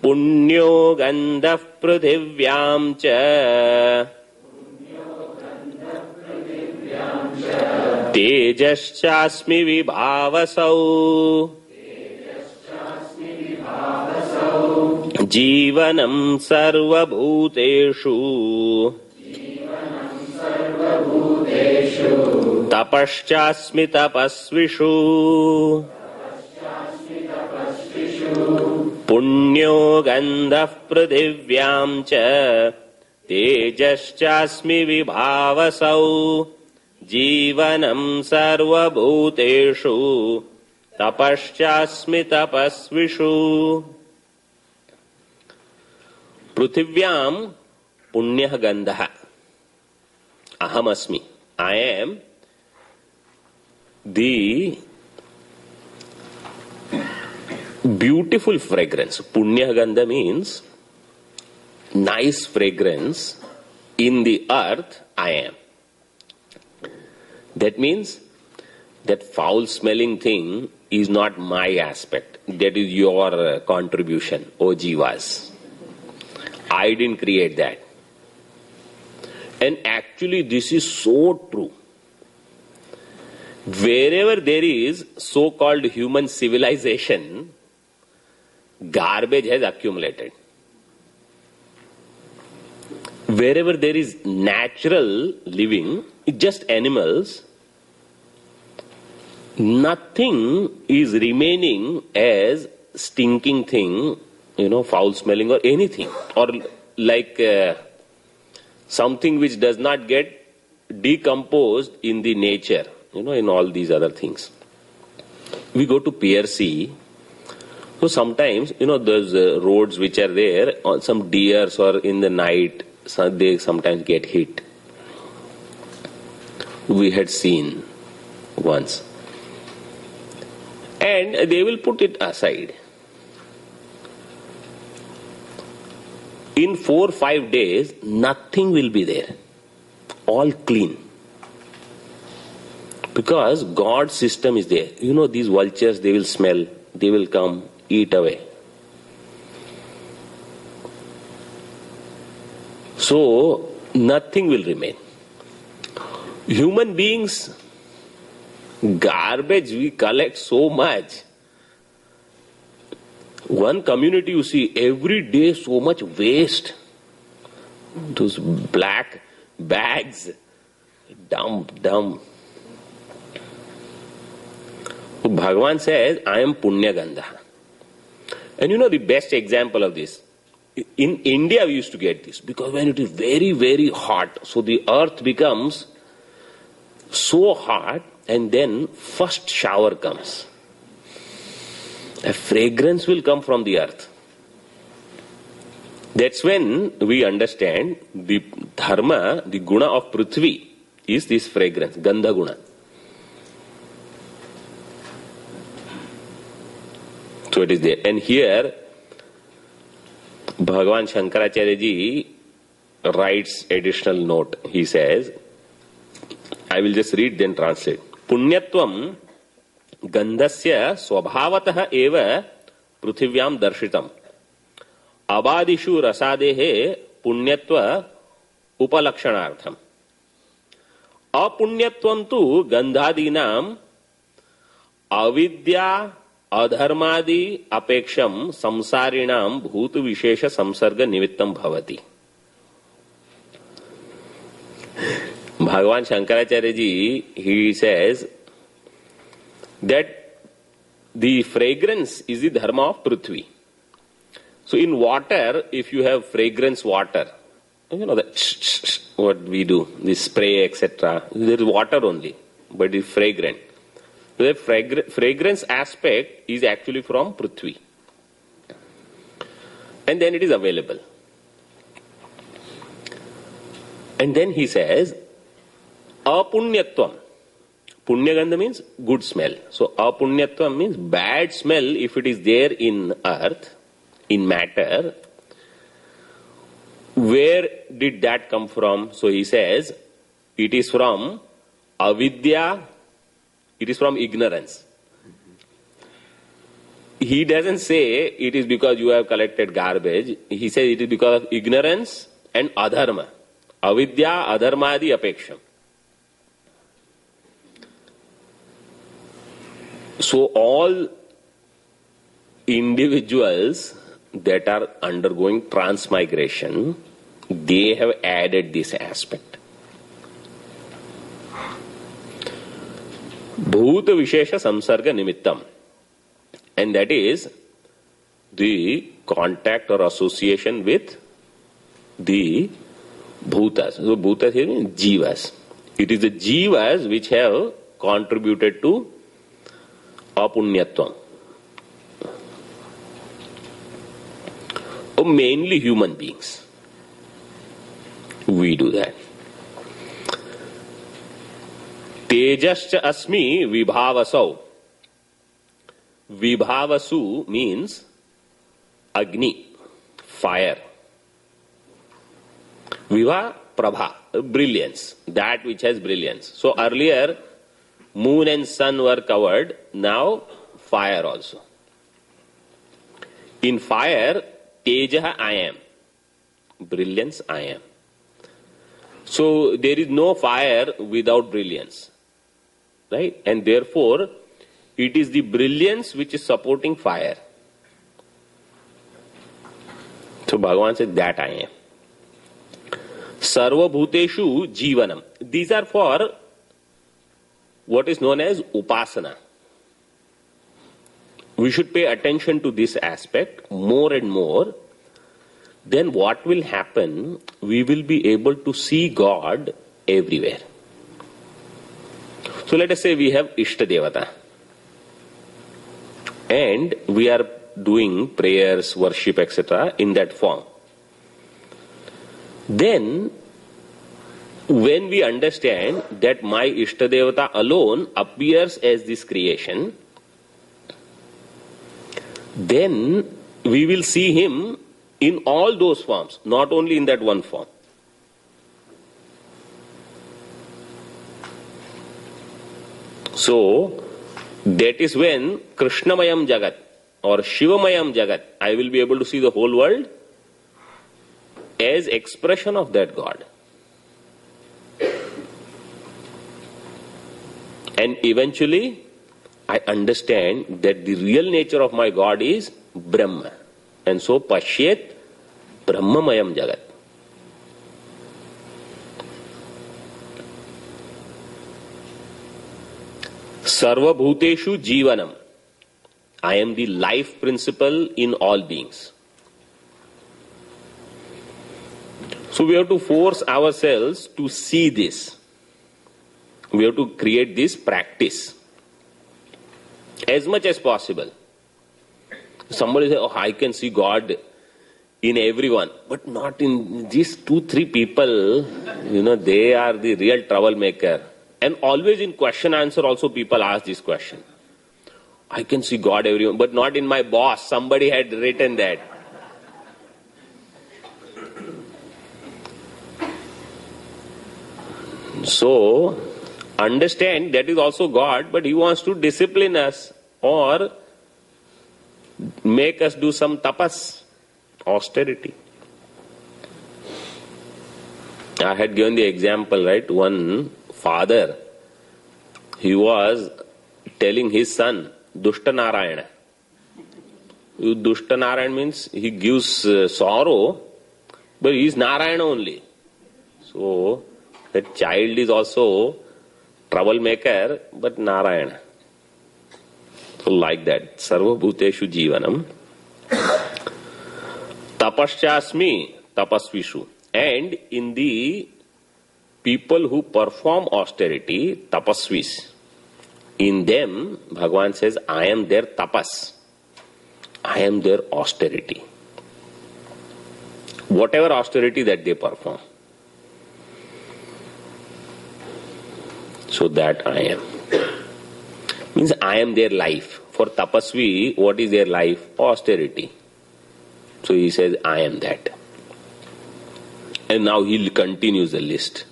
पुण्यो गन्धः पृथिव्यां च तेजश्चास्मि विभावसौ जीवनं सर्वभूतेषु तपश्चास्मि तपस्विषु पुण्यो गन्धः पृथिव्यां च तेजश्चास्मि विभावसौ जीवनं सर्वभूतेषु तपश्चास्मि तपस्विषु पृथिव्यां पुण्यः गन्धः अहमस्मि I am the beautiful fragrance. Punya Gandha means nice fragrance in the earth. I am. That means that foul smelling thing is not my aspect. That is your contribution, O Jivas. I didn't create that. And actually this is so true. Wherever there is so-called human civilization, garbage has accumulated. Wherever there is natural living, just animals, nothing is remaining as stinking thing, foul smelling or anything, or like something which does not get decomposed in the nature, in all these other things. We go to PRC, so sometimes, those roads which are there, some deers or in the night, they sometimes get hit. We had seen once. And they will put it aside. In 4 or 5 days, nothing will be there. All clean. Because God's system is there. These vultures, they will smell, they will come, eat away. So, nothing will remain. Human beings, garbage we collect so much. One community you see, every day so much waste. Those black bags, dump. Bhagavan says, I am Punya Gandha. And the best example of this, in India we used to get this, because when it is very, very hot, so the earth becomes so hot, and then first shower comes. A fragrance will come from the earth. That's when we understand the dharma, the guna of Prithvi is this fragrance, Gandha guna. So it is there. And here, Bhagavan Shankaracharya ji writes additional note. He says, I will just read then translate. Punyatvam गंधस्य स्वभावतः एव पृथिव्यां दर्शितम् अबादिषु रसादेः पुण्यत्व उपलक्षणार्थम् अपुण्यत्वं तु गंधादीनां अविद्या अधर्मादि अपेक्षम संसारिणां भूत विशेष संसर्ग निमित्तं भवति. भगवान Shankaracharya ji, he says that the fragrance is the dharma of Prithvi. So in water, if you have fragrance water, that what we do, the spray, etc., there is water only, but it is fragrant. So the fragrance aspect is actually from Prithvi. And then it is available. And then he says, apunyatvam. Punyagandha means good smell. So apunyatvam means bad smell if it is there in earth, in matter. Where did that come from? So he says, it is from avidya, it is from ignorance. he doesn't say it is because you have collected garbage. He says it is because of ignorance and adharma. Avidya, adharmadi, apeksham. So all individuals that are undergoing transmigration, they have added this aspect. Bhuta Vishesha Samsarga Nimittam. And that is the contact or association with the bhutas. So bhutas here means jivas. It is the jivas which have contributed to apunyatvam. Mainly human beings. We do that. Tejascha asmi vibhavasau. Vibhavasu means Agni, fire. Viva, Prabha, brilliance, that which has brilliance. So earlier, moon and sun were covered, now fire also. In fire, Tejaha I am, brilliance I am. So there is no fire without brilliance, right? And therefore, it is the brilliance which is supporting fire. So Bhagavan said that I am. Sarva bhuteshu jivanam. These are for what is known as upasana. We should pay attention to this aspect more and more. Then what will happen? We will be able to see God everywhere. So let us say we have Ishtadevata. And we are doing prayers, worship, etc. in that form. Then, when we understand that my Ishtadevata alone appears as this creation, then we will see him in all those forms, not only in that one form. So, that is when Krishnamayam Jagat or Shivamayam Jagat, I will be able to see the whole world as expression of that God. And eventually, I understand that the real nature of my God is Brahma. And so, Pashyet Brahmamayam Jagat. Sarva Bhuteshu Jivanam. I am the life principle in all beings. So we have to force ourselves to see this. We have to create this practice as much as possible. Somebody says, oh, I can see God in everyone, but not in these 2-3 people, they are the real troublemaker. And always in question answer also people ask this question. I can see God everywhere, but not in my boss. Somebody had written that. So, understand that is also God, but He wants to discipline us or make us do some tapas, austerity. I had given the example, right? One father, he was telling his son, Dushta Narayana. Dushta Narayana means he gives sorrow, but he is Narayana only. So, that child is also troublemaker, but Narayana. So, like that. Sarva Bhuteshu Jivanam. Tapasyasmi Tapasvishu. And in the people who perform austerity, tapasvis, in them, Bhagavan says, I am their tapas. I am their austerity. Whatever austerity that they perform. So that I am. Means I am their life. For tapasvi, what is their life? Austerity. So he says, I am that. And now he continues the list.